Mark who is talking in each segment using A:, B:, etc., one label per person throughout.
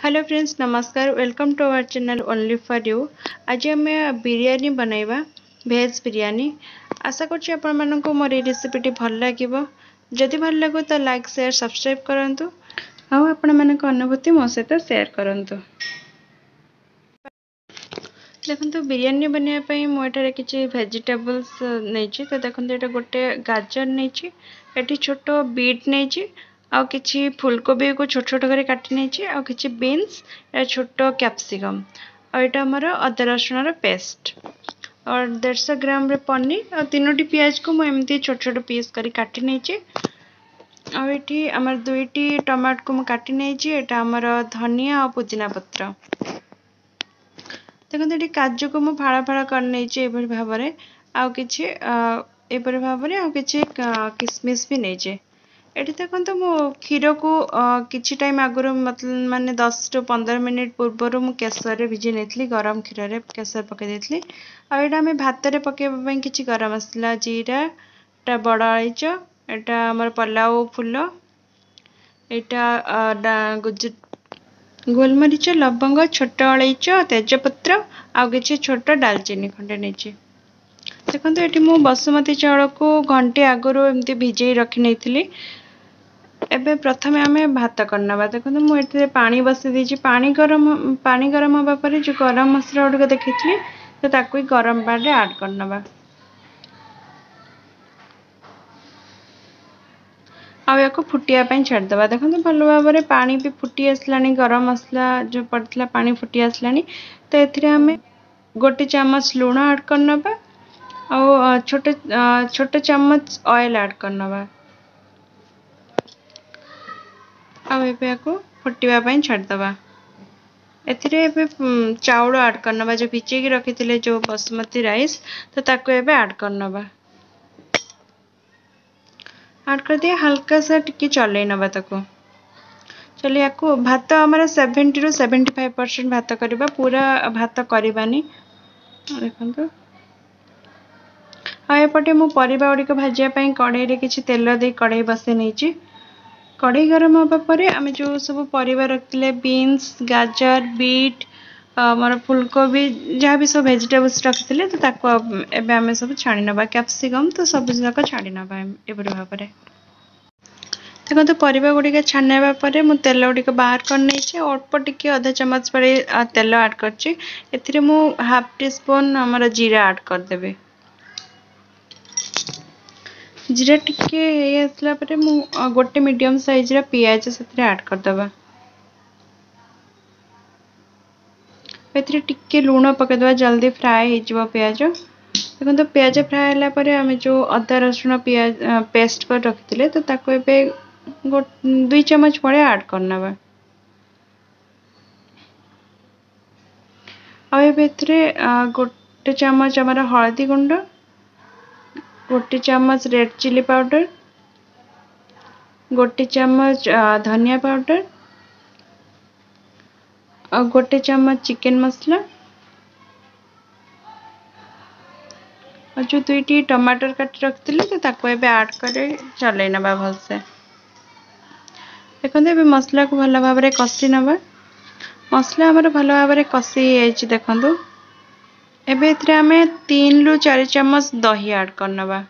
A: Hello friends, नमस्कार। Welcome to our channel only for you. आज आम बिरियानी बनैबा, भेज बिरियानी। आशा करछि आपण माननको मोर ए रेसिपीटी भल लागिबो। जदि भल लागो तो लाइक शेयर सब्सक्राइब करंतु आ आपण मानक अनुभूति मो सहित शेयर करंतु। देखो बिरियानी बनवाई मुझे किसी भेजिटेबल्स नहीं तो देखो ये गोटे गाजर नहीं, ये छोट बीट नहीं, आ कि फुलकोबी को छोट छोट कर काटी नहीं, आ कि बीन्स छोट कैप्सिकम और यहाँ आमर अदा रसुण पेस्ट और 150 ग्राम रे पनीर और 3टी पियाज को मुझे छोट छोट पीस कर काटी नहीं। आमर 2टी टमाटो को मुझे काटी नहीं। आमर धनिया और पुदीना पत्र देखो ये काजू को मुझे फाड़ा फाड़ा कर भाव में आउ कि भाव में आउ कि किसमिश भी नहीं। ये देखो मो क्षीर को किसी टाइम आगुरी मतलब माने 10 ରୁ 15 मिनिट पूर्वर मु केसर भिजे नहीं, गरम क्षीर रे केसर पकई देती। आम भात में पकड़ा कि गरम मसला जीरा टा बड़ अलैच एटा आमर पलाव फूल यहाँ गोलमरीच लवंग छोट अलैच तेजपत्र आउ कि छोट डालचीनी खंडे नहीं। देखो ये मु बासमती चाउल को घंटे आगुरी एमती भिजे रखी नहीं। एबे प्रथम आम भात करना। देखो मुझे पानी बसई देती, पानी गरम होगा पर जो गरम मसला गुड़िक देखी तो ताकू गरम पानी ऐड करना। आको फुटिया छाड़देवा। देखो भल भाव में पानी भी फुटी आसला, गरम मसला जो पड़ता पानी फुटी आसला। तो ये गोटे चामच लुण ऐड करना आ छोटे चामच ऑयल ऐड करना। आपको फुटवाई छाड़देवा। एथिरे चाउल ऐड करना जो भिजे रखी जो बासमती राइस तो ताको एबे ऐड करना। ऐड कर दिया, हल्का सा टिके चल नवा ताको। चलिए आपको भात आमर 70 ରୁ 75% भात करवा, पूरा भात करवानी। देखो आएपटे मु परिबा गुड़िक भाजापी कड़ाई किसी तेल दे कड़ाई बसई नहीं। कड़ाई गरम होगा पर आम जो सब परिबा रखते बीन्स गाजर बीट मोर फुलकोबी जहाँ भी सब भेजिटेबल्स रखी तो आम सब छाणी ना कैप्सिकम तो सब जाक छाड़ी ना एपरी भाव में। देखो तो परिबा गुड़िक छाणवा पर मु तेल गुड़िक बाहर कर नहीं। अल्प टिके आधा चमच पर तेल ऐड कर मु हाफ टी स्पून आमर जीरा ऐड करदेवी। जीरा टिके आसला पर मु गोटे मीडियम साइज रा पियाज से ऐड करदबा। टिके लुण पकईदबा, जल्दी फ्राए हो पियाज। देखो तो पियाज फ्राए होला पर आम जो अदा रसुण पियाज पेस्ट कर रखी तो ताको एबे 2 चम्मच भले ऐड करना। गोटे चामच आमर हल्दी गुंड, गोटे चामच रेड चिली पाउडर, गोटे चामच धनिया पाउडर और गोटे चम्मच चिकन मसला और जो 2टी टमाटर काट रखी तो ताको एबे ऐड कर चल ना भलसे। देखो ये मसला को भल भाव में कषि नवा। मसला आमर भल भाव में कषि देखो एबे आम 3 ରୁ 4 चम्मच दही ऐड करना।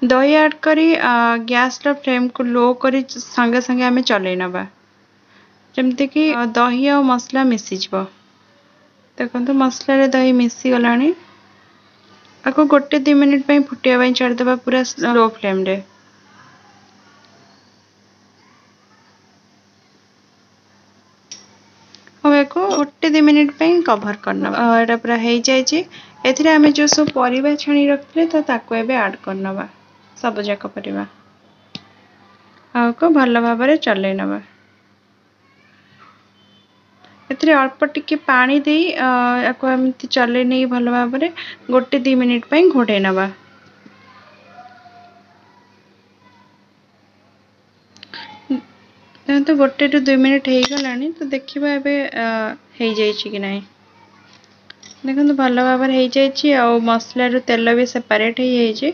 A: दही ऐड करी गैस रो फ्लेम को लो करी संगे संगे आम चल नवा जमती कि दही और मसला मिसी जाव। देखो मसला रे दही मिसी गलानी। आपको गोटे 2 मिनिट पे फुटिया छाड़देवा पूरा लो फ्लेम रे। गोटे 2 मिनिट पे कवर करना। यहाँ पूरा हो जाए आम जो सब परिबा छाणी रखते तो ताको एबे ऐड करना सब जाक परिबा को भल भाव में चल नवा। एथिरे अल्प टिके पानी दे एमती चल नहीं भल भाव में गोटे 2 मिनिट पे घोड़े नवा। तो गोटे 2 मिनिट हो गला तो देखा ए कि नहीं। देखो भल भाव में हो जाए मसला तेल भी सेपरेट हो।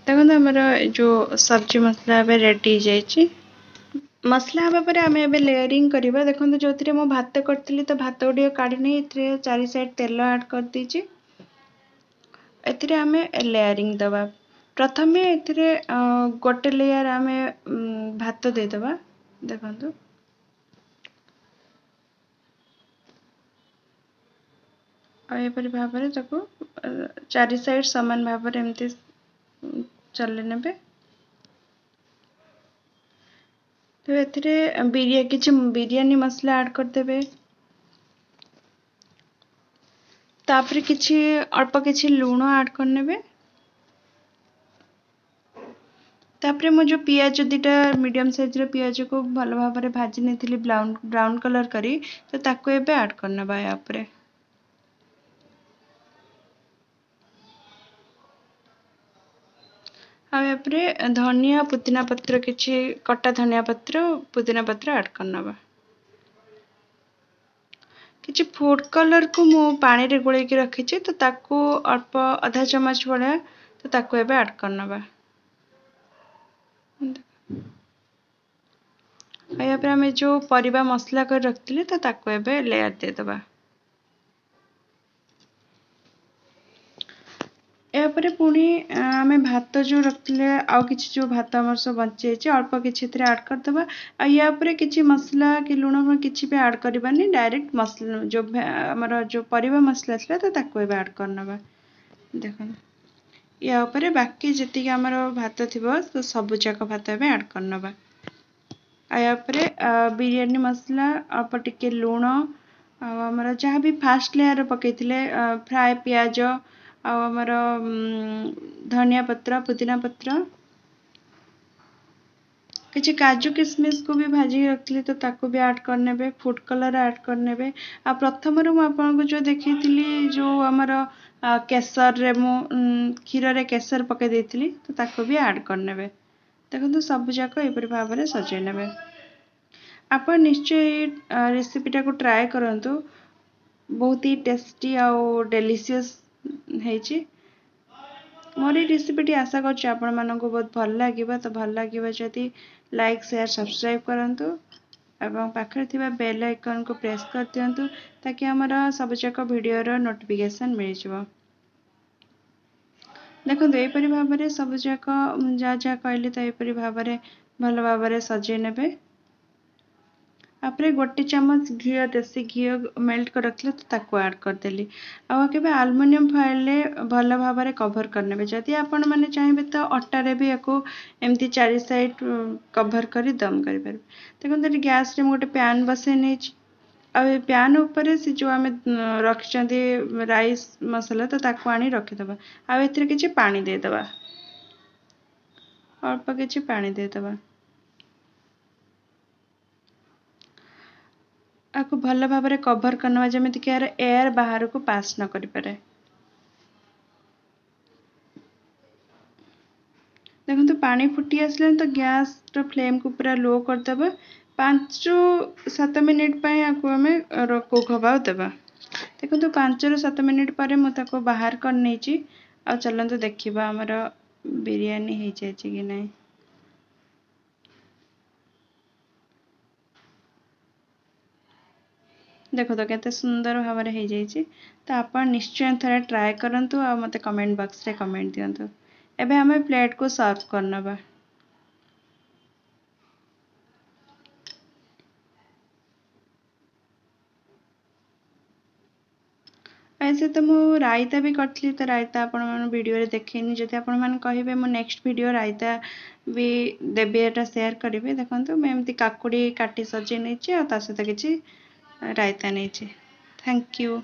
A: देखो देखो आमर जो सब्जी मसला रेडी जाइए मसला हाँ पर आम ए लेयरिंग करवा देखो जो मु भात करी तो भात गुड़ काढ़ी नहीं चारि साइड तेल ऐड कर दीजिए एथिरे आम लेयरिंग दबा प्रथमे एथिरे गोटे लेयर आम भात देदबा देखो आपर भाव चारि साइड सामान भाव एमती चले ने तो एथिरे किछि बिरयानी मसला ऐड करदेबे तापर किछि अल्प किछि लूण ऐड करनेबे तापर मु जो पियाज दिटा मीडियम साइज रो पियाज को भल भाव में भाजी नेथिली ब्राउन कलर करी तो ताको एबे ऐड करनेबा या परे आ धनिया पुदीना पत्र किछि कटा धनिया पत्र पुदीना पत्र ऐड करनेबा किछि फूड कलर को मु पानी रे गोळे के रखी छी तो ताको अल्प आधा चम्मच भलिया तो ताको एबे ऐड करनेबा या पर आम जो परिबा मसला कर रखथिले तो ताको एबे लेयर दे दबा यापर पुणी आम भात जो रखते आउ कि जो भात आम सब बचे अल्प कि ऐड करदे आपर कि मसला कि लुण कि ऐड करवानी डायरेक्ट मसला जो आमर जो परिबा मसला था तो ताको ऐड करनबा देखो या ऊपर बाकी जी आमर भात थी तो सब जाक भात ऐड करनबा आपर बिरयानी मसला अल्प टिके लुण आमर जहाँ भी फास्ट लेयर पकई फ्राए पियाज आमर धनिया पत्र पुदीना पत्र किसी काजू किशमिश को भी भाजी रखी तो ताको भी ऐड करने फूड कलर ऐड करने आ प्रथम आपको जो देखी जो आमर केसर रे मु क्षीर रे केसर पकई देती तो ताको भी ऐड करने देखो सब जाक एपरी भाव में सजै ने आप निश्चय रेसिपीटा को ट्राए करंतु बहुत ही टेस्टी आउ डेलीशियस है मोर ये रेसिपीटी आशा करछि आपण मानको बहुत भल लागिबा तो भल लागिबा जदि लाइक शेयर सब्सक्राइब करंतु एवं पाखरे थिबा बेल आइकन को प्रेस कर दियंतु ताकि हमरा सब जाक वीडियो रो नोटिफिकेशन मिल जिवो देखो एपरी भाव में सब जाक जा जा कहली तो एपरी भाव में भल भाव में सजै नेबे आपरे गोटे चम्मच घी देसी घी मेल्ट कर रखले तो ताको ऐड करदेली आके आलुमिनियम फॉइल भल भाव में कवर करने जदि आपण मैंने चाहिए तो अटारे भी या एमती चारि साइड कवर कर दम कर देखो गैस रे गोटे पैन बसई नहीं पैन उपर से जो आम रखी राइस मसला तो ताको आनी रखीदबा आथिरे किछि पानी देदबा अल्प किछि पानी देदबा आपको भल भाव में कवर करना जमी कि यार एयर बाहर को पास न करि पारे देखो तो पानी फुटी आसले तो गैस रो फ्लेम को पूरा लो करदबा 5 ରୁ 7 मिनिट पे आपको हमें कुक हवा देबा देखो तो 5 ରୁ 7 मिनिट पर मुझे बाहर कर नहीं आ चलते देखा आमर बिरयानी हो जाए कि नहीं देखो तो केते सुंदर भाव में हो जाइए तो आप निश्चय थे ट्राए करूँ आ मत कमेंट बॉक्स रे कमेंट दिंतु एबे हमें प्लेट को सर्व करनबा ऐसे तो मु रायता भी करथली तो रायता आपण मन वीडियो रे देखेनी जति आपण मन कहिबे मु नेक्स्ट वीडियो रायता भी देबे एटा शेयर करिवे देखंतु मैं एमती काकुडी काटी सजे नैछि आ ता सहित किछि रायता नैछि थैंक यू।